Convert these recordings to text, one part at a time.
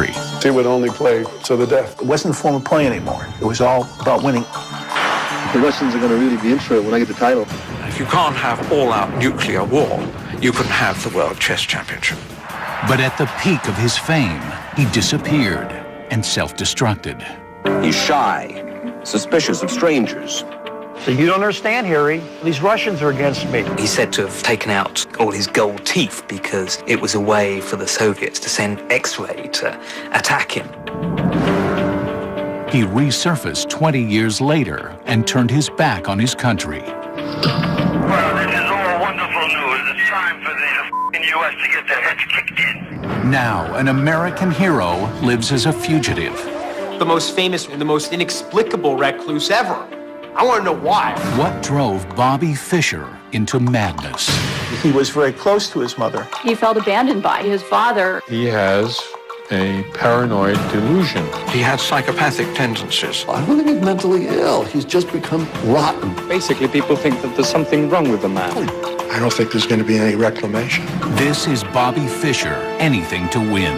He would only play to the death. It wasn't a form of play anymore. It was all about winning. The Russians are going to really be in for it when I get the title. If you can't have all-out nuclear war, you can have the World Chess Championship. But at the peak of his fame, he disappeared and self-destructed. He's shy, suspicious of strangers. So you don't understand, Harry. These Russians are against me. He's said to have taken out all his gold teeth because it was a way for the Soviets to send X-ray to attack him. He resurfaced 20 years later and turned his back on his country. Well, this is all wonderful news. It's time for the U.S. to get their heads kicked in. Now, an American hero lives as a fugitive. The most famous and the most inexplicable recluse ever. I want to know why. What drove Bobby Fischer into madness? He was very close to his mother. He felt abandoned by his father. He has a paranoid delusion. He had psychopathic tendencies. I don't think he's mentally ill. He's just become rotten. Basically, people think that there's something wrong with the man. I don't think there's going to be any reclamation. This is Bobby Fischer, Anything to Win.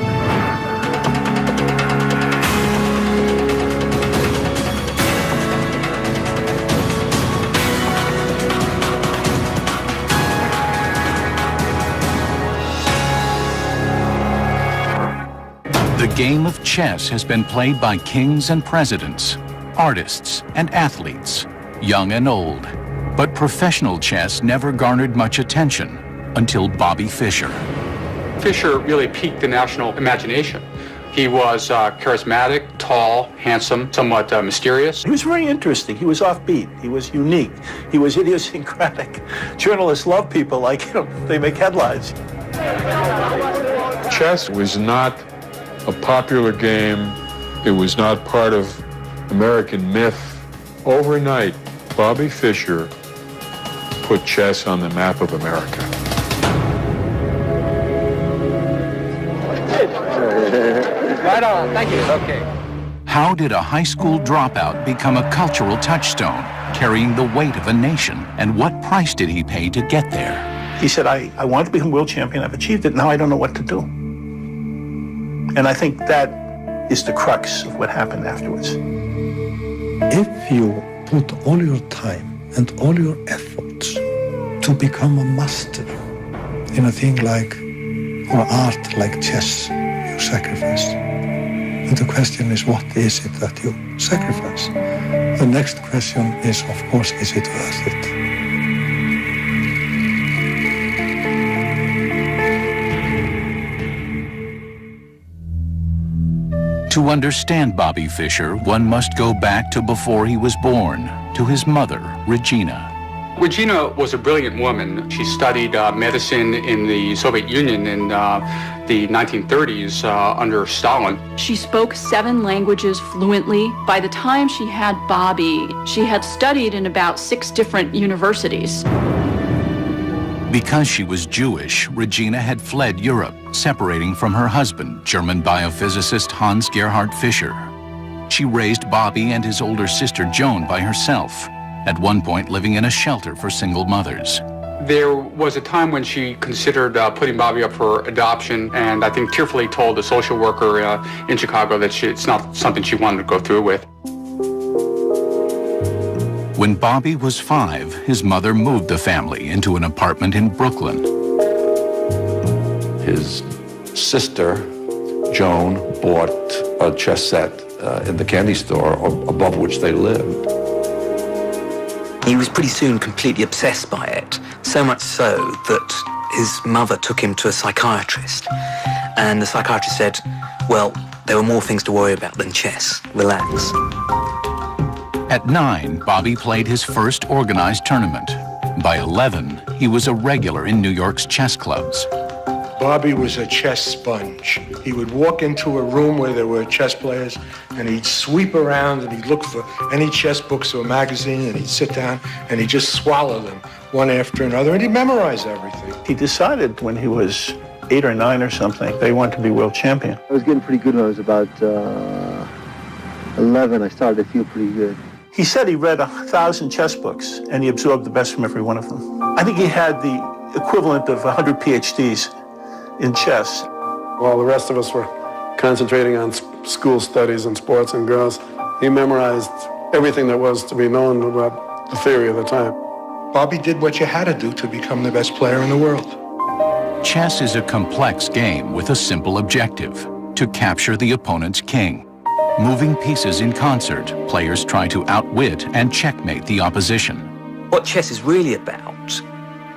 The game of chess has been played by kings and presidents, artists and athletes, young and old. But professional chess never garnered much attention until Bobby Fischer. Fischer really piqued the national imagination. He was charismatic, tall, handsome, somewhat mysterious. He was very interesting. He was offbeat. He was unique. He was idiosyncratic. Journalists love people like him. They make headlines. Chess was not a popular game. It was not part of American myth. Overnight, Bobby Fischer put chess on the map of America. Right on. Thank you. Okay. How did a high school dropout become a cultural touchstone, carrying the weight of a nation? And what price did he pay to get there? He said, I want to become world champion. I've achieved it. Now I don't know what to do. And I think that is the crux of what happened afterwards. If you put all your time and all your efforts to become a master in a thing like, or art like chess, you sacrifice. And the question is, what is it that you sacrifice? The next question is, of course, is it worth it? To understand Bobby Fischer, one must go back to before he was born, to his mother, Regina. Regina was a brilliant woman. She studied medicine in the Soviet Union in the 1930s under Stalin. She spoke 7 languages fluently. By the time she had Bobby, she had studied in about 6 different universities. Because she was Jewish, Regina had fled Europe, separating from her husband, German biophysicist Hans Gerhard Fischer. She raised Bobby and his older sister Joan by herself, at one point living in a shelter for single mothers. There was a time when she considered putting Bobby up for adoption, and I think tearfully told the social worker in Chicago that it's not something she wanted to go through with. When Bobby was 5, his mother moved the family into an apartment in Brooklyn. His sister, Joan, bought a chess set in the candy store above which they lived. He was pretty soon completely obsessed by it, so much so that his mother took him to a psychiatrist. And the psychiatrist said, well, there were more things to worry about than chess. Relax. At 9, Bobby played his first organized tournament. By 11, he was a regular in New York's chess clubs. Bobby was a chess sponge. He would walk into a room where there were chess players, and he'd sweep around and he'd look for any chess books or magazine, and he'd sit down and he'd just swallow them one after another, and he'd memorize everything. He decided when he was 8 or 9 or something, they wanted to be world champion. I was getting pretty good when I was about 11. I started to feel pretty good. He said he read 1,000 chess books, and he absorbed the best from every one of them. I think he had the equivalent of 100 PhDs in chess. While the rest of us were concentrating on school studies and sports and girls. He memorized everything that was to be known about the theory of the time. Bobby did what you had to do to become the best player in the world. Chess is a complex game with a simple objective: to capture the opponent's king. Moving pieces in concert, players try to outwit and checkmate the opposition. What chess is really about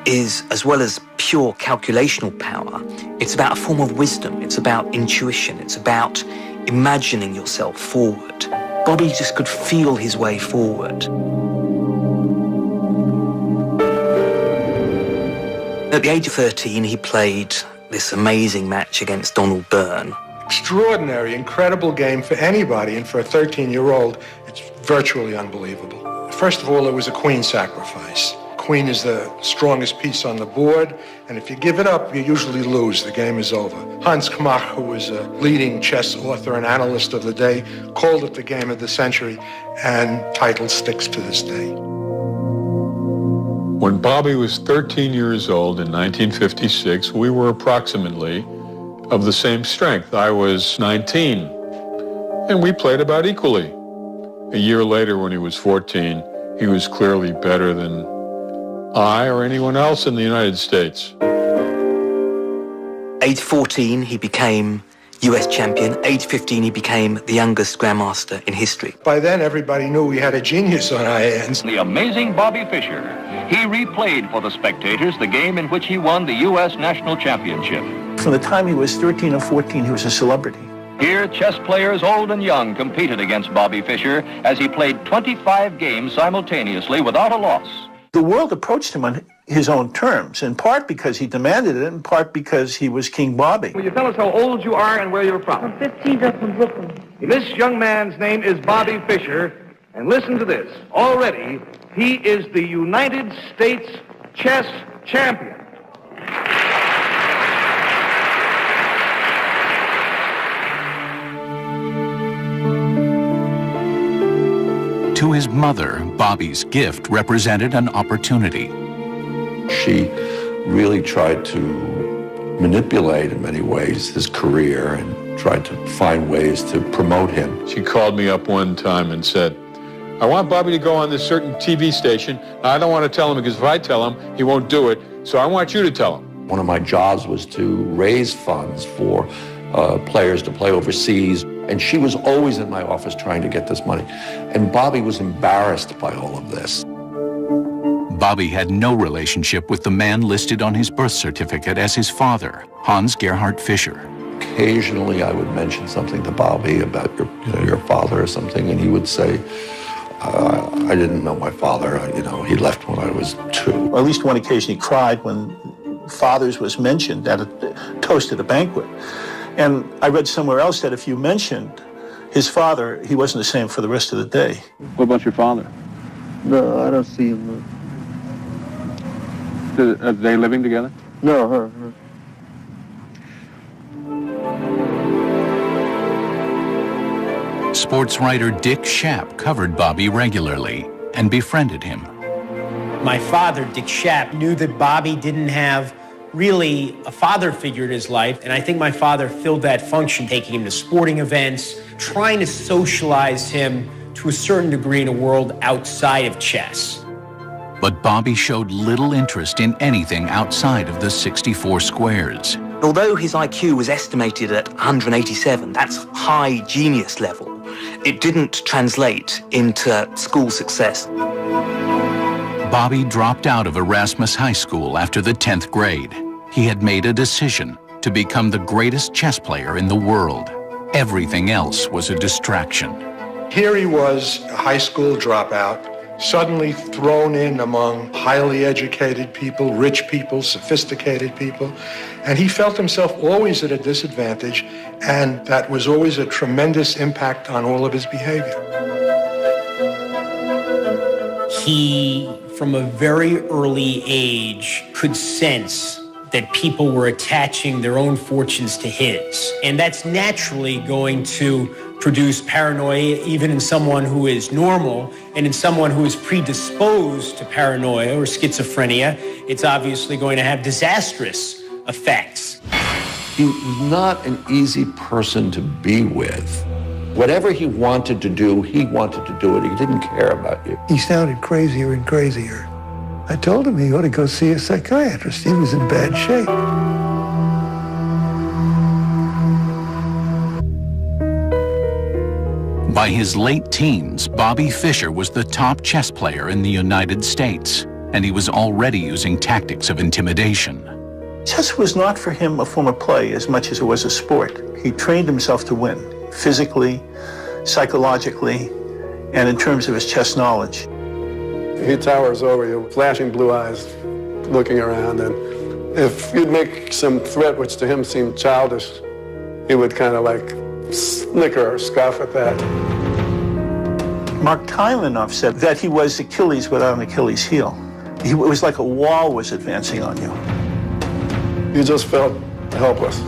is, as well as pure calculational power, it's about a form of wisdom, it's about intuition, it's about imagining yourself forward. Bobby just could feel his way forward. At the age of 13, he played this amazing match against Donald Byrne. Extraordinary, incredible game for anybody, and for a 13-year-old, it's virtually unbelievable. First of all, it was a queen sacrifice. Queen is the strongest piece on the board, and if you give it up, you usually lose. The game is over. Hans Kmach, who was a leading chess author and analyst of the day, called it the game of the century, and title sticks to this day. When Bobby was 13 years old in 1956, we were approximately of the same strength. I was 19, and we played about equally. A year later, when he was 14, he was clearly better than I or anyone else in the United States. Age 14, he became US champion. Age 15, he became the youngest grandmaster in history. By then, everybody knew we had a genius on our hands. The amazing Bobby Fischer. He replayed for the spectators the game in which he won the U.S. national championship. From the time he was 13 or 14, he was a celebrity. Here, chess players old and young competed against Bobby Fischer as he played 25 games simultaneously without a loss. The world approached him on his own terms, in part because he demanded it, in part because he was King Bobby. Will you tell us how old you are and where you're from? I'm 15, I'm from Brooklyn. This young man's name is Bobby Fischer, and listen to this. Already, he is the United States chess champion. To his mother, Bobby's gift represented an opportunity. She really tried to manipulate, in many ways, his career and tried to find ways to promote him. She called me up one time and said, I want Bobby to go on this certain TV station. I don't want to tell him because if I tell him, he won't do it. So I want you to tell him. One of my jobs was to raise funds for players to play overseas. And she was always in my office trying to get this money. And Bobby was embarrassed by all of this. Bobby had no relationship with the man listed on his birth certificate as his father, Hans Gerhard Fischer. Occasionally I would mention something to Bobby about your father or something, and he would say, I didn't know my father. He left when I was 2. Or at least one occasion he cried when fathers was mentioned at a toast at a banquet. And I read somewhere else that if you mentioned his father, he wasn't the same for the rest of the day. What about your father? No, I don't see him. Are they living together? No, her. Sports writer Dick Schaap covered Bobby regularly and befriended him. My father, Dick Schaap, knew that Bobby didn't have really a father figure in his life, and I think my father filled that function, taking him to sporting events, trying to socialize him to a certain degree in a world outside of chess. But Bobby showed little interest in anything outside of the 64 squares. Although his IQ was estimated at 187, that's high genius level, it didn't translate into school success. Bobby dropped out of Erasmus High School after the 10th grade. He had made a decision to become the greatest chess player in the world. Everything else was a distraction. Here he was, a high school dropout, suddenly thrown in among highly educated people, rich people, sophisticated people, and he felt himself always at a disadvantage, and that was always a tremendous impact on all of his behavior. He, from a very early age, could sense that people were attaching their own fortunes to his. And that's naturally going to produce paranoia, even in someone who is normal, and in someone who is predisposed to paranoia or schizophrenia, it's obviously going to have disastrous effects. He was not an easy person to be with. Whatever he wanted to do, he wanted to do it. He didn't care about you. He sounded crazier and crazier. I told him he ought to go see a psychiatrist. He was in bad shape. By his late teens, Bobby Fischer was the top chess player in the United States, and he was already using tactics of intimidation. Chess was not for him a form of play as much as it was a sport. He trained himself to win, physically, psychologically, and in terms of his chess knowledge. He towers over you, flashing blue eyes, looking around, and if you'd make some threat which to him seemed childish, he would kind of like snicker or scoff at that. Mark Tylenov said that he was Achilles without an Achilles heel. It was like a wall was advancing on you. You just felt helpless.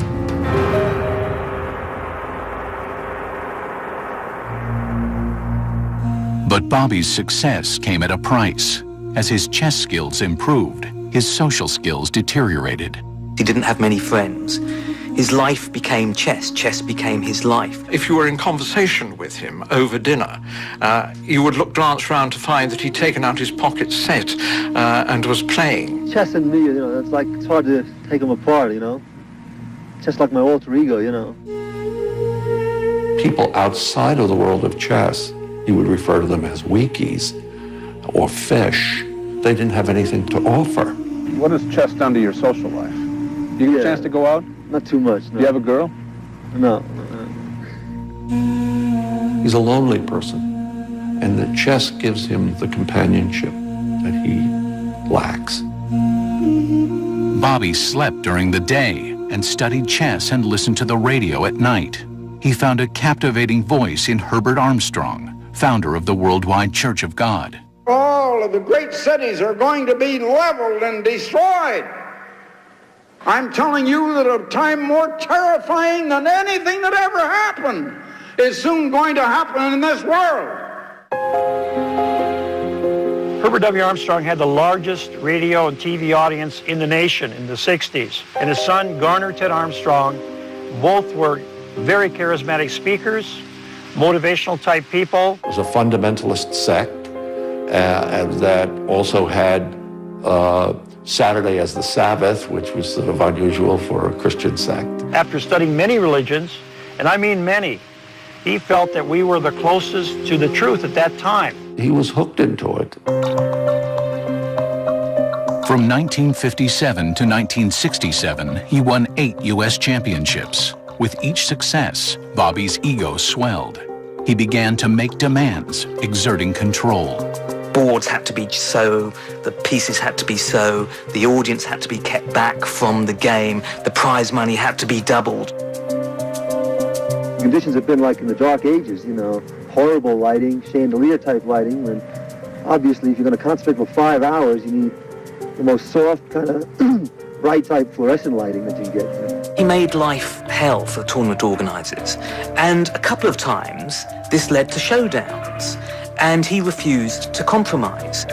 But Bobby's success came at a price. As his chess skills improved, his social skills deteriorated. He didn't have many friends. His life became chess. Chess became his life. If you were in conversation with him over dinner, you would glance around to find that he'd taken out his pocket set and was playing. Chess and me, it's hard to take them apart, Just like my alter ego, People outside of the world of chess, he would refer to them as weakies or fish. They didn't have anything to offer. What has chess done to your social life? Do you get a chance to go out? Not too much, no. Do you have a girl? No. He's a lonely person, and the chess gives him the companionship that he lacks. Bobby slept during the day and studied chess and listened to the radio at night. He found a captivating voice in Herbert Armstrong, founder of the Worldwide Church of God. All of the great cities are going to be leveled and destroyed. I'm telling you that a time more terrifying than anything that ever happened is soon going to happen in this world. Herbert W. Armstrong had the largest radio and TV audience in the nation in the 60s. And his son, Garner Ted Armstrong, both were very charismatic speakers, motivational type people. It was a fundamentalist sect that also had Saturday as the Sabbath, which was sort of unusual for a Christian sect. After studying many religions, and I mean many, he felt that we were the closest to the truth at that time. He was hooked into it. From 1957 to 1967, he won 8 U.S. championships. With each success, Bobby's ego swelled. He began to make demands, exerting control. Boards had to be so, the pieces had to be so, the audience had to be kept back from the game, the prize money had to be doubled. Conditions have been like in the Dark Ages, horrible lighting, chandelier-type lighting, and obviously if you're going to concentrate for 5 hours, you need the most soft, kind of bright-type fluorescent lighting that you get. He made life hell for tournament organizers, and a couple of times this led to showdowns, and he refused to compromise.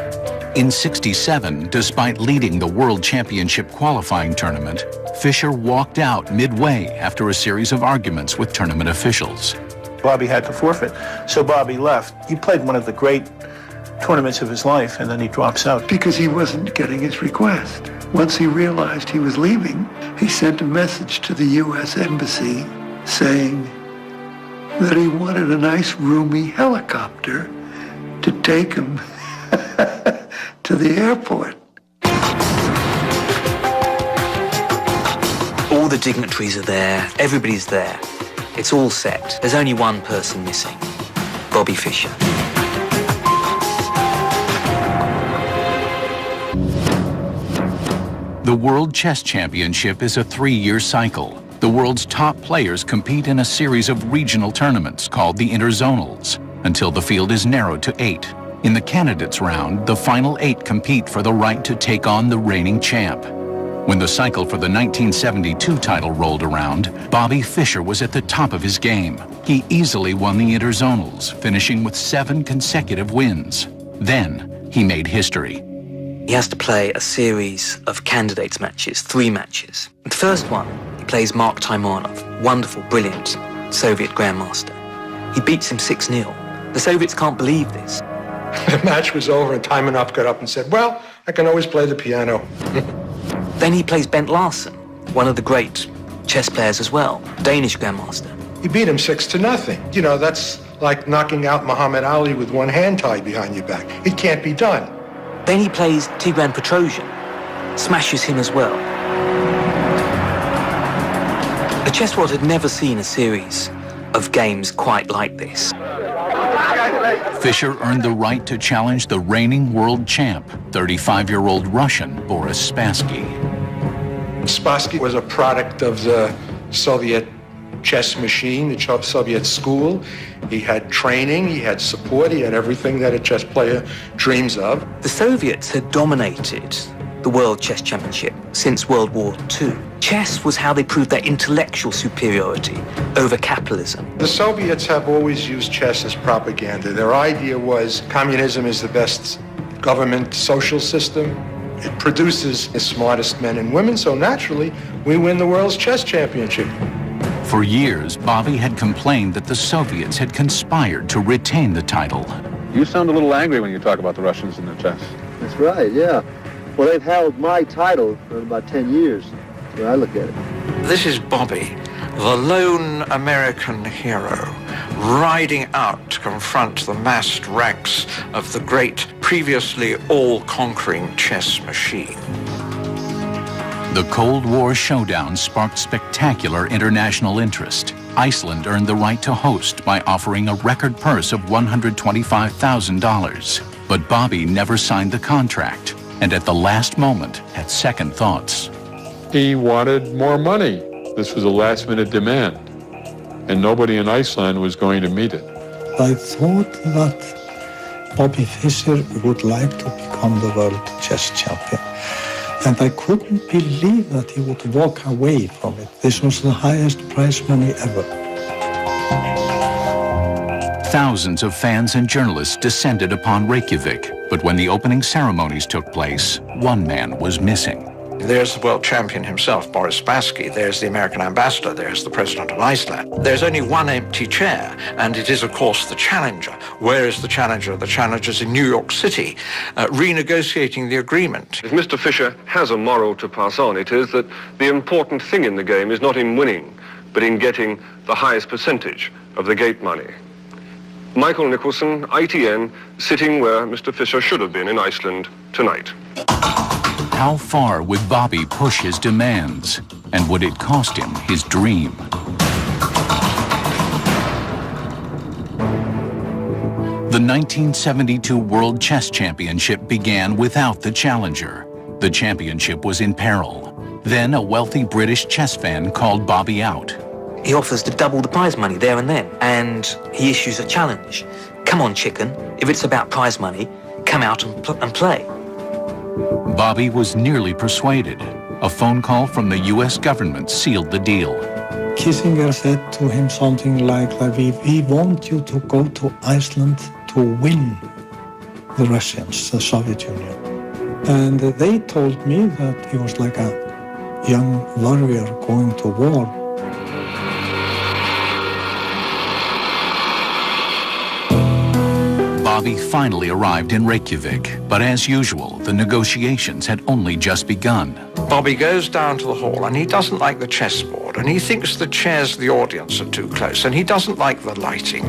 In '67, despite leading the World Championship qualifying tournament, Fischer walked out midway after a series of arguments with tournament officials. Bobby had to forfeit, so Bobby left. He played one of the great tournaments of his life, and then he drops out. Because he wasn't getting his request. Once he realized he was leaving, he sent a message to the U.S. Embassy saying that he wanted a nice, roomy helicopter to take him to the airport. All the dignitaries are there, everybody's there. It's all set. There's only one person missing, Bobby Fischer. The World Chess Championship is a 3-year cycle. The world's top players compete in a series of regional tournaments called the interzonals, until the field is narrowed to 8. In the candidates round, the final 8 compete for the right to take on the reigning champ. When the cycle for the 1972 title rolled around, Bobby Fischer was at the top of his game. He easily won the interzonals, finishing with 7 consecutive wins. Then, he made history. He has to play a series of candidates matches, 3 matches. The first one He plays Mark Taimanov, wonderful, brilliant Soviet grandmaster. He beats him 6-0. The Soviets can't believe this. The match was over and Taimanov got up and said, well, I can always play the piano. Then he plays Bent Larsen, one of the great chess players as well, Danish grandmaster. He beat him 6-0. You know, that's like knocking out Muhammad Ali with one hand tied behind your back. It can't be done. Then he plays Tigran Petrosian, smashes him as well. The chess world had never seen a series of games quite like this. Fischer earned the right to challenge the reigning world champ, 35-year-old Russian Boris Spassky. Spassky was a product of the Soviet chess machine, the Soviet school. He had training, he had support, he had everything that a chess player dreams of. The Soviets had dominated the World Chess Championship since World War II. Chess was how they proved their intellectual superiority over capitalism. The Soviets have always used chess as propaganda. Their idea was communism is the best government social system. It produces the smartest men and women, so naturally, we win the World's Chess Championship. For years, Bobby had complained that the Soviets had conspired to retain the title. You sound a little angry when you talk about the Russians in the chess. That's right, yeah. Well, they've held my title for about 10 years, when I look at it. This is Bobby, the lone American hero, riding out to confront the massed ranks of the great, previously all-conquering chess machine. The Cold War showdown sparked spectacular international interest. Iceland earned the right to host by offering a record purse of $125,000. But Bobby never signed the contract, and at the last moment had second thoughts. He wanted more money. This was a last-minute demand, and nobody in Iceland was going to meet it. I thought that Bobby Fischer would like to become the world chess champion. And I couldn't believe that he would walk away from it. This was the highest prize money ever. Thousands of fans and journalists descended upon Reykjavik, but when the opening ceremonies took place, one man was missing. There's the world champion himself, Boris Spassky. There's the American ambassador. There's the president of Iceland. There's only one empty chair, and it is, of course, the challenger. Where is the challenger? The challenger's in New York City, renegotiating the agreement. If Mr. Fischer has a moral to pass on, it is that the important thing in the game is not in winning, but in getting the highest percentage of the gate money. Michael Nicholson, ITN, sitting where Mr. Fischer should have been in Iceland tonight. How far would Bobby push his demands? And would it cost him his dream? The 1972 World Chess Championship began without the challenger. The championship was in peril. Then a wealthy British chess fan called Bobby out. He offers to double the prize money there and then, and he issues a challenge. Come on, chicken. If it's about prize money, come out and play. Bobby was nearly persuaded. A phone call from the U.S. government sealed the deal. Kissinger said to him something like that, we want you to go to Iceland to win the Russians, the Soviet Union. And they told me that he was like a young warrior going to war. Bobby finally arrived in Reykjavik, but as usual, the negotiations had only just begun. Bobby goes down to the hall, and he doesn't like the chessboard, and he thinks the chairs of the audience are too close, and he doesn't like the lighting.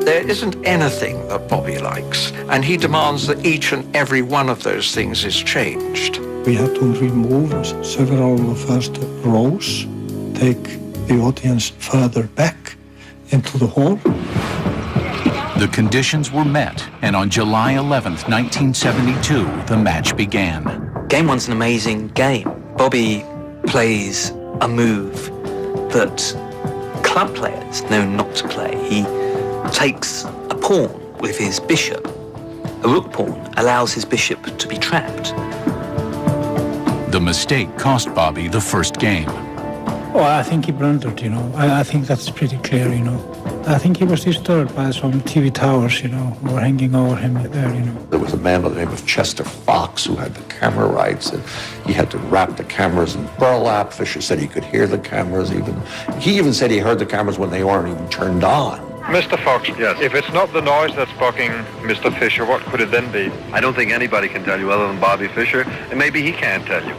There isn't anything that Bobby likes, and he demands that each and every one of those things is changed. We had to remove several of the first rows, take the audience further back into the hall. The conditions were met, and on July 11th, 1972, the match began. Game one's an amazing game. Bobby plays a move that club players know not to play. He takes a pawn with his bishop. A rook pawn allows his bishop to be trapped. The mistake cost Bobby the first game. Well, I think he blundered, I think that's pretty clear, I think he was disturbed by some TV towers, who were hanging over him there, There was a man by the name of Chester Fox who had the camera rights, and he had to wrap the cameras in burlap. Fischer said he could hear the cameras even. He even said he heard the cameras when they weren't even turned on. Mr. Fox, yes. If it's not the noise that's bugging Mr. Fischer, what could it then be? I don't think anybody can tell you other than Bobby Fischer, and maybe he can't tell you.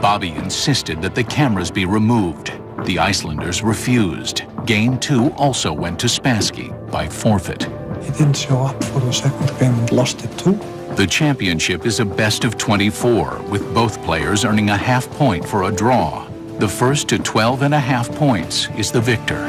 Bobby insisted that the cameras be removed. The Icelanders refused. Game 2 also went to Spassky by forfeit. He didn't show up for the second game and lost it too. The championship is a best of 24, with both players earning a half point for a draw. The first to 12.5 points is the victor.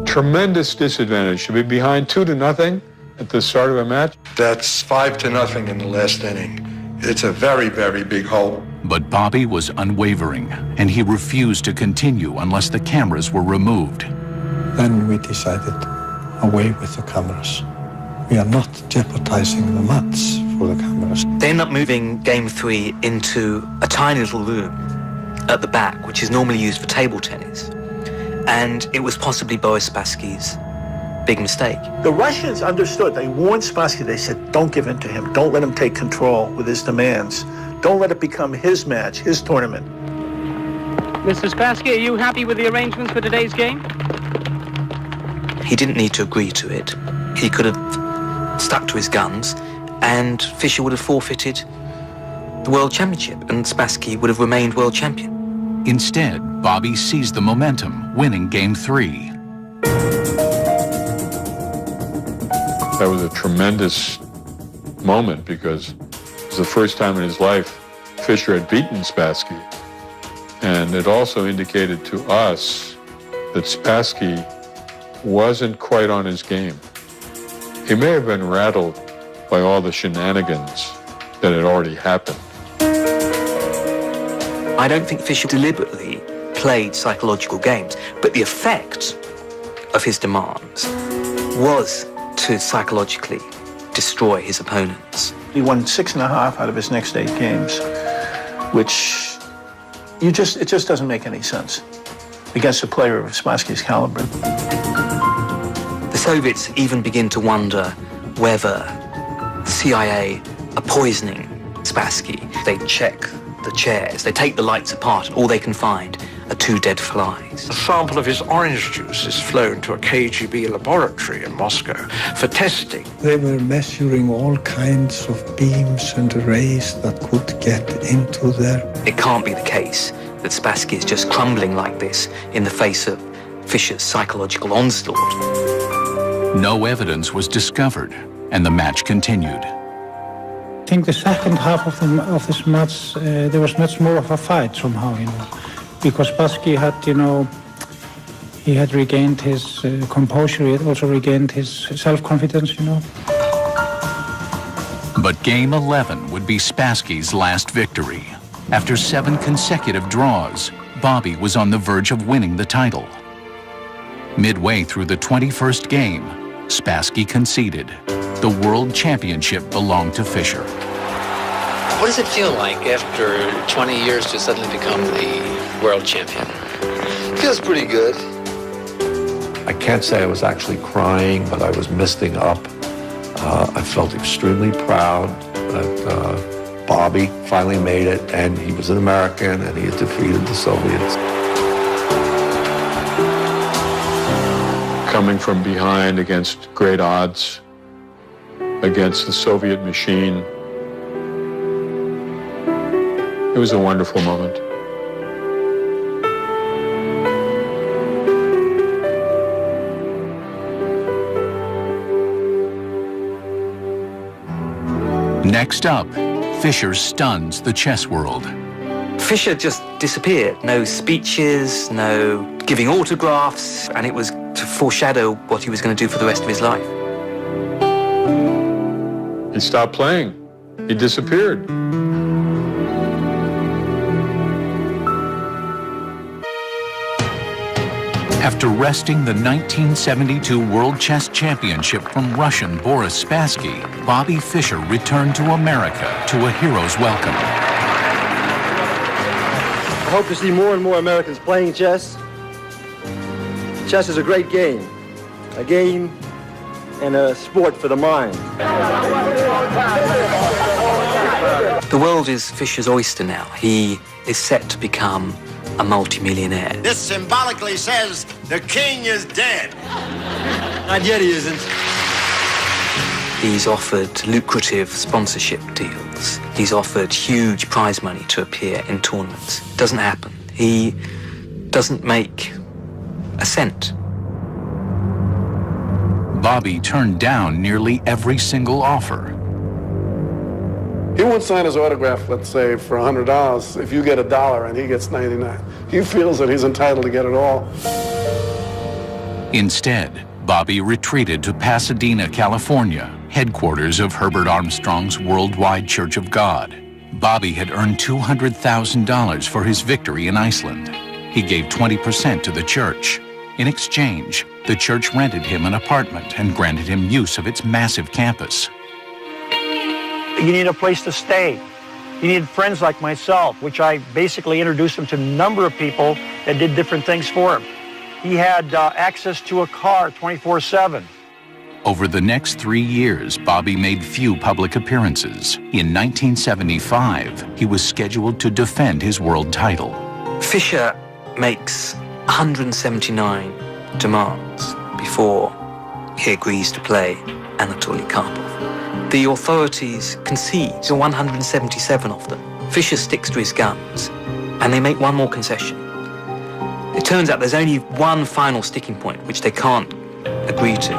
Tremendous disadvantage to be behind 2-0 at the start of a match. That's 5-0 in the last inning. It's a very, very big hole. But Bobby was unwavering, and he refused to continue unless the cameras were removed. Then we decided, away with the cameras. We are not jeopardizing the match for the cameras. They end up moving Game 3 into a tiny little room at the back, which is normally used for table tennis. And it was possibly Boris Spassky's big mistake. The Russians understood. They warned Spassky. They said, don't give in to him. Don't let him take control with his demands. Don't let it become his match, his tournament. Mr. Spassky, are you happy with the arrangements for today's game? He didn't need to agree to it. He could have stuck to his guns, and Fischer would have forfeited the World Championship, and Spassky would have remained world champion. Instead, Bobby seized the momentum, winning Game 3. That was a tremendous moment because it was the first time in his life Fischer had beaten Spassky. And it also indicated to us that Spassky wasn't quite on his game. He may have been rattled by all the shenanigans that had already happened. I don't think Fischer deliberately played psychological games, but the effect of his demands was to psychologically destroy his opponents. He won 6.5 out of his next 8 games, which it just doesn't make any sense against a player of Spassky's caliber. The Soviets even begin to wonder whether the CIA are poisoning Spassky. They check the chairs, they take the lights apart, and all they can find are 2 dead flies. A sample of his orange juice is flown to a KGB laboratory in Moscow for testing. They were measuring all kinds of beams and rays that could get into there. It can't be the case that Spassky is just crumbling like this in the face of Fischer's psychological onslaught. No evidence was discovered, and the match continued. I think the second half of this match, there was much more of a fight somehow, because Spassky had, he had regained his composure. He had also regained his self-confidence, But Game 11 would be Spassky's last victory. After 7 consecutive draws, Bobby was on the verge of winning the title. Midway through the 21st game, Spassky conceded. The World Championship belonged to Fischer. What does it feel like after 20 years to suddenly become the world champion? Feels pretty good. I can't say I was actually crying, but I was misting up. I felt extremely proud that Bobby finally made it, and he was an American, and he had defeated the Soviets. Coming from behind against great odds, against the Soviet machine, it was a wonderful moment. Next up, Fischer stuns the chess world. Fischer just disappeared. No speeches, no giving autographs, and it was to foreshadow what he was going to do for the rest of his life. He stopped playing. He disappeared. After wresting the 1972 World Chess Championship from Russian Boris Spassky, Bobby Fischer returned to America to a hero's welcome. I hope to see more and more Americans playing chess, Chess is a great game. A game and a sport for the mind. The world is Fischer's oyster now. He is set to become a multimillionaire. This symbolically says the king is dead. Not yet, he isn't. He's offered lucrative sponsorship deals. He's offered huge prize money to appear in tournaments. Doesn't happen. He doesn't make a cent. Bobby turned down nearly every single offer. He won't sign his autograph, let's say, for $100 if you get $1 and he gets 99. He feels that he's entitled to get it all. Instead, Bobby retreated to Pasadena, California, headquarters of Herbert Armstrong's Worldwide Church of God. Bobby had earned $200,000 for his victory in Iceland. He gave 20% to the church. In exchange, the church rented him an apartment and granted him use of its massive campus. You need a place to stay. You need friends like myself, which I basically introduced him to a number of people that did different things for him. He had access to a car 24/7. Over the next 3 years, Bobby made few public appearances. In 1975, he was scheduled to defend his world title. Fischer makes 179 demands before he agrees to play Anatoly Karpov. The authorities concede to 177 of them. Fischer sticks to his guns, and they make one more concession. It turns out there's only one final sticking point, which they can't agree to.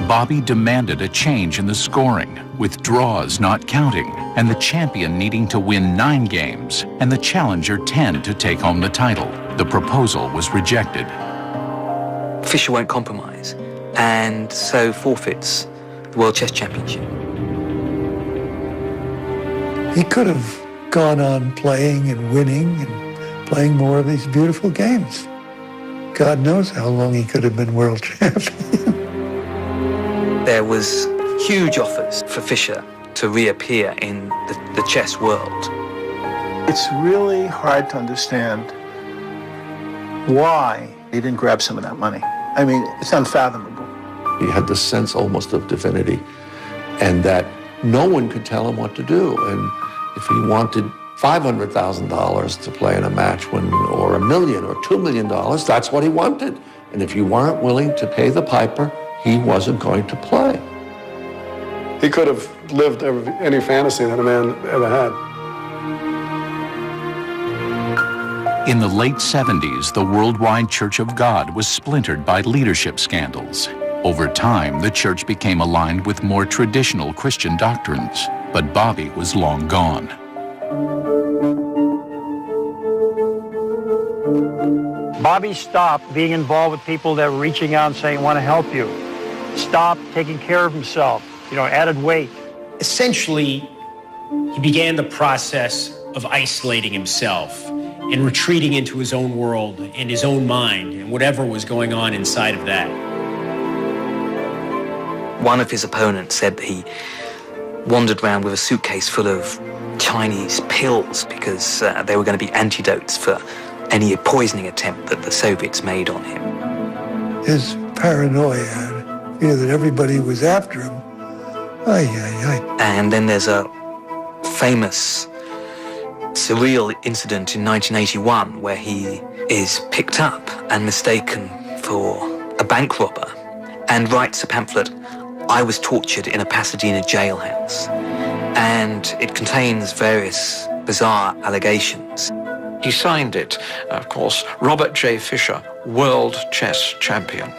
Bobby demanded a change in the scoring, with draws not counting, and the champion needing to win 9 games, and the challenger 10 to take home the title. The proposal was rejected. Fischer won't compromise, and so forfeits the World Chess Championship. He could have gone on playing and winning and playing more of these beautiful games. God knows how long he could have been world champion. There was huge offers for Fischer to reappear in the chess world. It's really hard to understand why he didn't grab some of that money. I mean, it's unfathomable. He had this sense almost of divinity, and that no one could tell him what to do. And if he wanted $500,000 to play in a match or $1 million or $2 million, that's what he wanted. And if you weren't willing to pay the piper, he wasn't going to play. He could have lived any fantasy that a man ever had. In the late 70s, the Worldwide Church of God was splintered by leadership scandals. Over time, the church became aligned with more traditional Christian doctrines, but Bobby was long gone. Bobby stopped being involved with people that were reaching out and saying, I want to help you. Stopped taking care of himself, added weight. Essentially, he began the process of isolating himself and retreating into his own world and his own mind and whatever was going on inside of that. One of his opponents said that he wandered around with a suitcase full of Chinese pills because they were going to be antidotes for any poisoning attempt that the Soviets made on him. His paranoia, that everybody was after him. And then there's a famous surreal incident in 1981 where he is picked up and mistaken for a bank robber and writes a pamphlet, I was tortured in a Pasadena jailhouse. And it contains various bizarre allegations. He signed it, of course, Robert J. Fischer, World Chess Champion.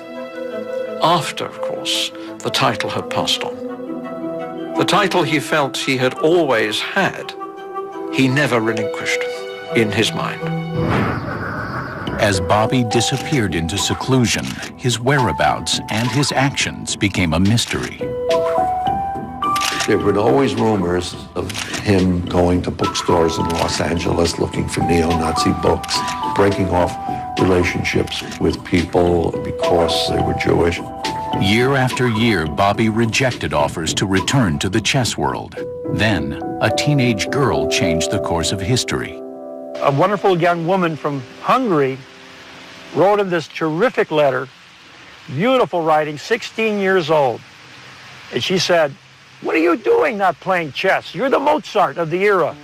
After, of course, the title had passed on. The title he felt he had always had, he never relinquished in his mind. As Bobby disappeared into seclusion, his whereabouts and his actions became a mystery. There were always rumors of him going to bookstores in Los Angeles looking for neo-Nazi books, breaking off relationships with people because they were Jewish. Year after year, Bobby rejected offers to return to the chess world. Then, a teenage girl changed the course of history. A wonderful young woman from Hungary wrote him this terrific letter, beautiful writing, 16 years old. And she said, "What are you doing not playing chess? You're the Mozart of the era.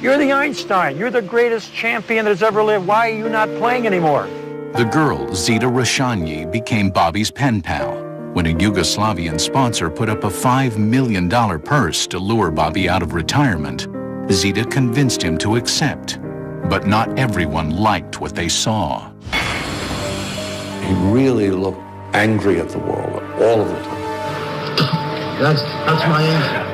You're the Einstein. You're the greatest champion that's ever lived. Why are you not playing anymore?" The girl, Zita Rashanyi, became Bobby's pen pal. When a Yugoslavian sponsor put up a $5 million purse to lure Bobby out of retirement, Zita convinced him to accept. But not everyone liked what they saw. He really looked angry at the world all of the time. That's my answer.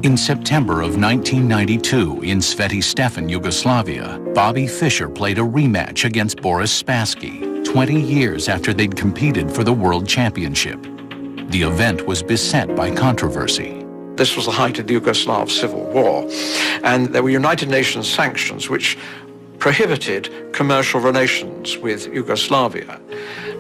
In September of 1992, in Sveti Stefan, Yugoslavia, Bobby Fischer played a rematch against Boris Spassky, 20 years after they'd competed for the World Championship. The event was beset by controversy. This was the height of the Yugoslav Civil War, and there were United Nations sanctions which prohibited commercial relations with Yugoslavia.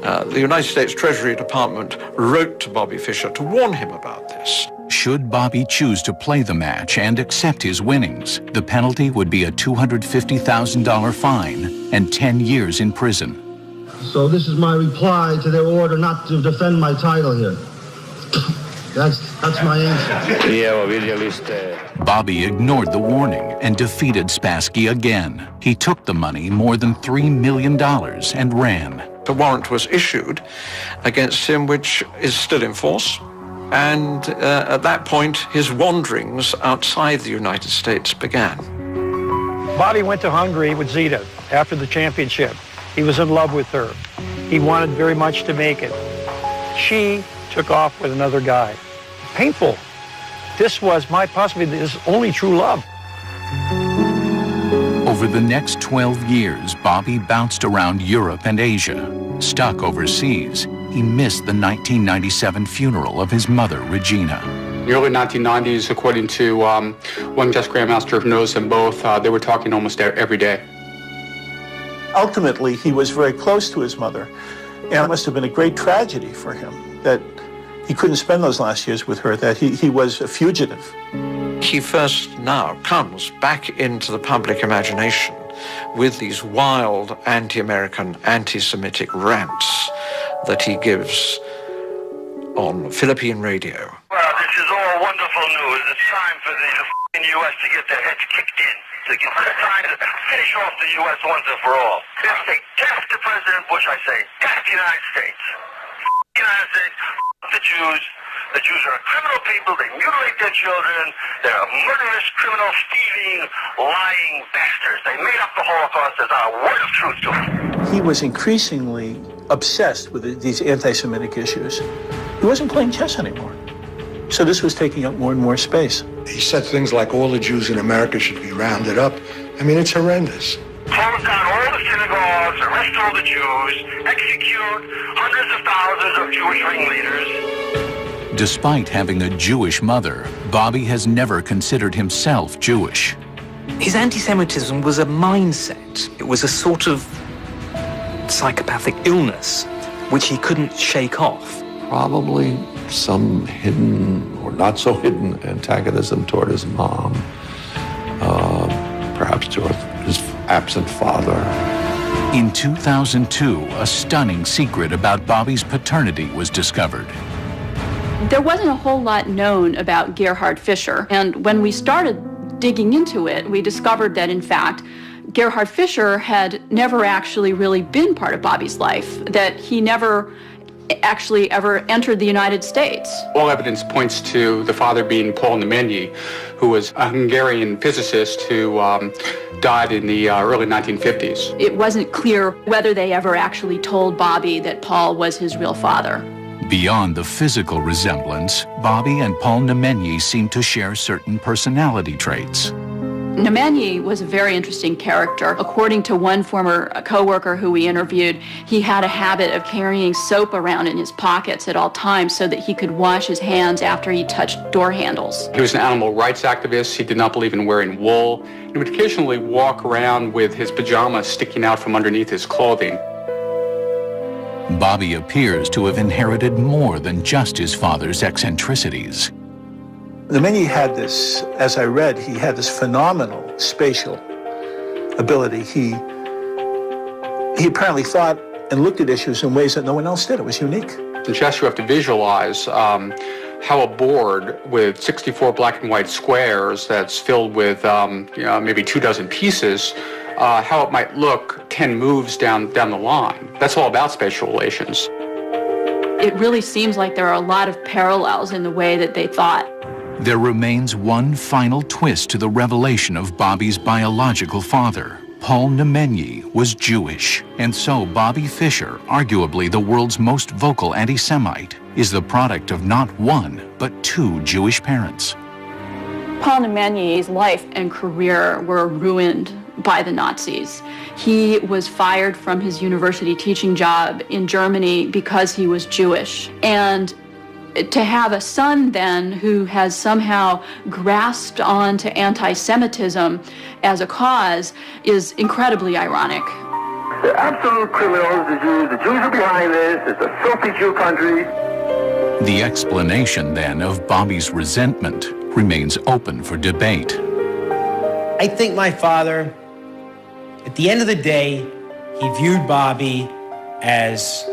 The United States Treasury Department wrote to Bobby Fischer to warn him about this. Should Bobby choose to play the match and accept his winnings, the penalty would be a $250,000 fine and 10 years in prison. So this is my reply to their order not to defend my title here. That's my answer. Bobby ignored the warning and defeated Spassky again. He took the money, more than $3 million, and ran. The warrant was issued against him, which is still in force. And at that point, his wanderings outside the United States began. Bobby went to Hungary with Zita after the championship. He was in love with her. He wanted very much to make it. She took off with another guy. Painful. This was possibly his only true love. Over the next 12 years, Bobby bounced around Europe and Asia. Stuck overseas, he missed the 1997 funeral of his mother, Regina. In the early 1990s, according to one chess grandmaster who knows them both, they were talking almost every day. Ultimately, he was very close to his mother, and it must have been a great tragedy for him that he couldn't spend those last years with her, that he was a fugitive. He first now comes back into the public imagination with these wild anti-American, anti-Semitic rants that he gives on Philippine radio. Well, this is all wonderful news. It's time for the U.S. to get their heads kicked in. It's time to finish off the U.S. once and for all. If they death to President Bush, I say, death to the United States. The United States, the Jews. The Jews are criminal people. They mutilate their children. They're murderous, criminal, thieving, lying bastards. They made up the Holocaust as our word of truth to them. He was increasingly obsessed with these anti-Semitic issues. He wasn't playing chess anymore. So this was taking up more and more space. He said things like all the Jews in America should be rounded up. I mean, it's horrendous. Close down all the synagogues, arrest all the Jews, execute hundreds of thousands of Jewish ringleaders. Despite having a Jewish mother, Bobby has never considered himself Jewish. His anti-Semitism was a mindset. It was a sort of psychopathic illness which he couldn't shake off. Probably some hidden or not so hidden antagonism toward his mom, perhaps toward his absent father. In 2002, a stunning secret about Bobby's paternity was discovered. There wasn't a whole lot known about Gerhard Fischer, and when we started digging into it, we discovered that, in fact, Gerhard Fischer had never actually really been part of Bobby's life, that he never actually ever entered the United States. All evidence points to the father being Paul Nemenyi, who was a Hungarian physicist who died in the early 1950s. It wasn't clear whether they ever actually told Bobby that Paul was his real father. Beyond the physical resemblance, Bobby and Paul Nemenyi seem to share certain personality traits. Nemenyi was a very interesting character. According to one former coworker who we interviewed, he had a habit of carrying soap around in his pockets at all times so that he could wash his hands after he touched door handles. He was an animal rights activist. He did not believe in wearing wool. He would occasionally walk around with his pajamas sticking out from underneath his clothing. Bobby appears to have inherited more than just his father's eccentricities. Nemenyi had this, as I read, he had this phenomenal spatial ability. He apparently thought and looked at issues in ways that no one else did. It was unique. In chess, you have to visualize how a board with 64 black and white squares that's filled with maybe 24 pieces, how it might look 10 moves down the line. That's all about spatial relations. It really seems like there are a lot of parallels in the way that they thought. There remains one final twist to the revelation of Bobby's biological father. Paul Nemenyi was Jewish, and so Bobby Fischer, arguably the world's most vocal anti-Semite, is the product of not one, but two Jewish parents. Paul Nemenyi's life and career were ruined by the Nazis. He was fired from his university teaching job in Germany because he was Jewish. And to have a son then who has somehow grasped onto anti-Semitism as a cause is incredibly ironic. They're absolute criminals, the Jews. The Jews are behind this. It's a filthy Jew country. The explanation, then, of Bobby's resentment remains open for debate. I think my father, at the end of the day, he viewed Bobby as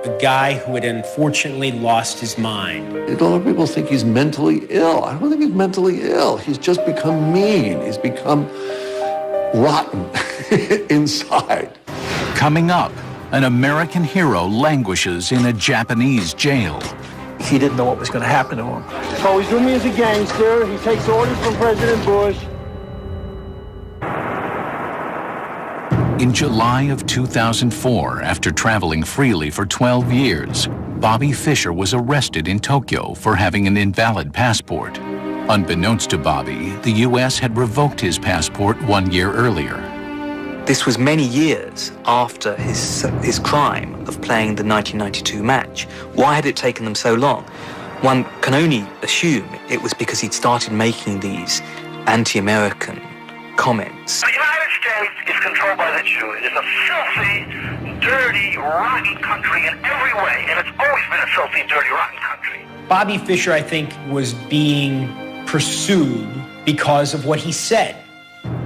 a guy who had unfortunately lost his mind. A lot of people think he's mentally ill. I don't think he's mentally ill. He's just become mean. He's become rotten inside. Coming up, an American hero languishes in a Japanese jail. He didn't know what was going to happen to him. So he's doing me as a gangster. He takes orders from President Bush. In July of 2004, after traveling freely for 12 years, Bobby Fischer was arrested in Tokyo for having an invalid passport. Unbeknownst to Bobby, the U.S. had revoked his passport 1 year earlier. This was many years after his crime of playing the 1992 match. Why had it taken them so long? One can only assume it was because he'd started making these anti-American comments. The United States is controlled by the Jews. It's a filthy, dirty, rotten country in every way, and it's always been a filthy, dirty, rotten country. Bobby Fischer, I think, was being pursued because of what he said,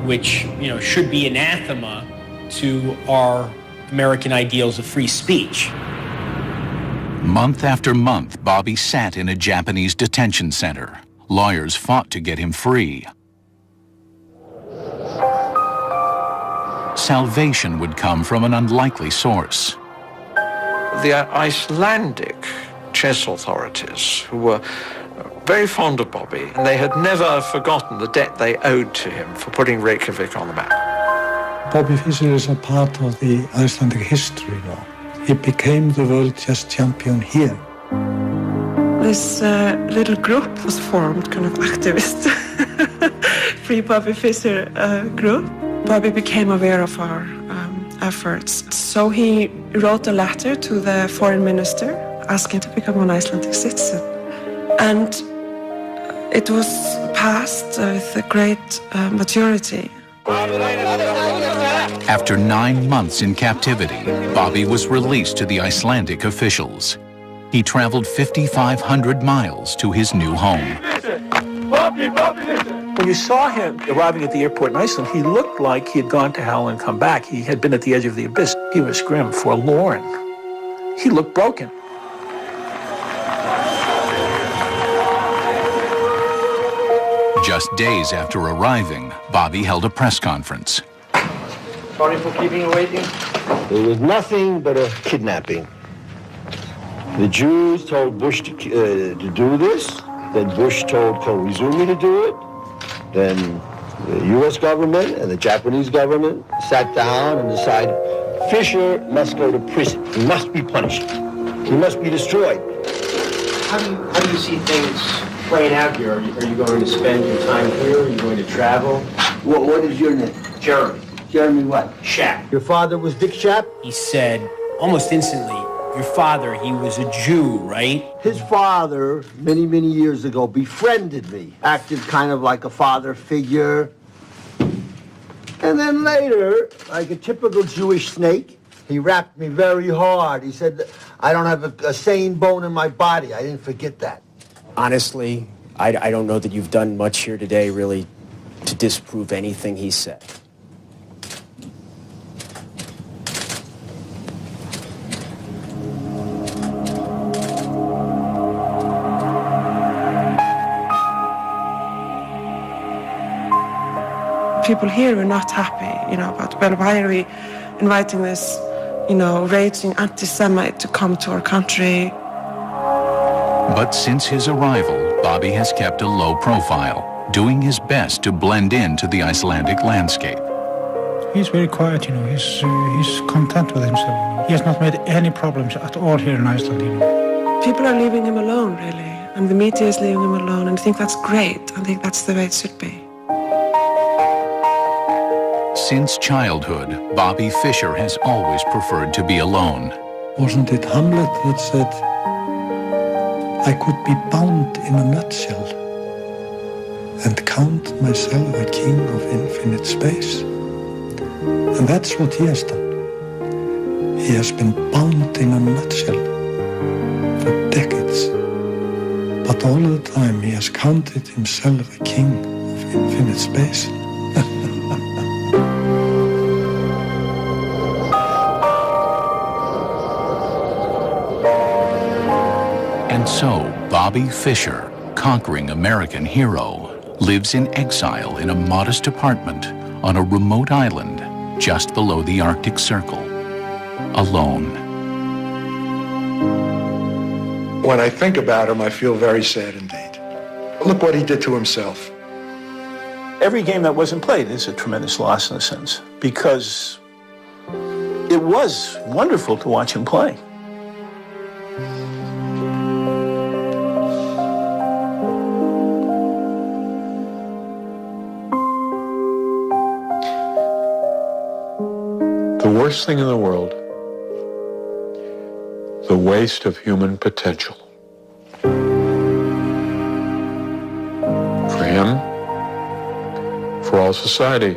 which, should be anathema to our American ideals of free speech. Month after month, Bobby sat in a Japanese detention center. Lawyers fought to get him free. Salvation would come from an unlikely source. The Icelandic chess authorities, who were very fond of Bobby, and they had never forgotten the debt they owed to him for putting Reykjavik on the map. Bobby Fischer is a part of the Icelandic history now. He became the world chess champion here. This little group was formed, kind of activist, Free Bobby Fischer group. Bobby became aware of our efforts. So he wrote a letter to the foreign minister asking to become an Icelandic citizen. And it was passed with a great maturity. After 9 months in captivity, Bobby was released to the Icelandic officials. He traveled 5,500 miles to his new home. When you saw him arriving at the airport in Iceland, he looked like he had gone to hell and come back. He had been at the edge of the abyss. He was grim, forlorn. He looked broken. Just days after arriving, Bobby held a press conference. Sorry for keeping you waiting. It was nothing but a kidnapping. The Jews told Bush to do this. Then Bush told Koizumi to do it. Then the U.S. government and the Japanese government sat down and decided Fischer must go to prison. He must be punished. He must be destroyed. How do you see things playing out here? Are you going to spend your time here? Are you going to travel? What is your name? Jeremy. Jeremy what? Schaap. Your father was Dick Schaap? He said, almost instantly, your father, he was a Jew, right? His father, many, many years ago, befriended me. Acted kind of like a father figure. And then later, like a typical Jewish snake, he rapped me very hard. He said, I don't have a sane bone in my body. I didn't forget that. Honestly, I don't know that you've done much here today, really, to disprove anything he said. people here were not happy, about, well, why are we inviting this, raging anti-Semite to come to our country? But since his arrival, Bobby has kept a low profile, doing his best to blend into the Icelandic landscape. He's very quiet, he's content with himself. He has not made any problems at all here in Iceland, People are leaving him alone, really, and the media is leaving him alone, and I think that's great. I think that's the way it should be. Since childhood, Bobby Fischer has always preferred to be alone. Wasn't it Hamlet that said, I could be bound in a nutshell and count myself a king of infinite space? And that's what he has done. He has been bound in a nutshell for decades. But all the time he has counted himself a king of infinite space. And so, Bobby Fischer, conquering American hero, lives in exile in a modest apartment on a remote island just below the Arctic Circle, alone. When I think about him, I feel very sad indeed. Look what he did to himself. Every game that wasn't played is a tremendous loss in a sense, because it was wonderful to watch him play. The worst thing in the world, the waste of human potential. For him, for all society.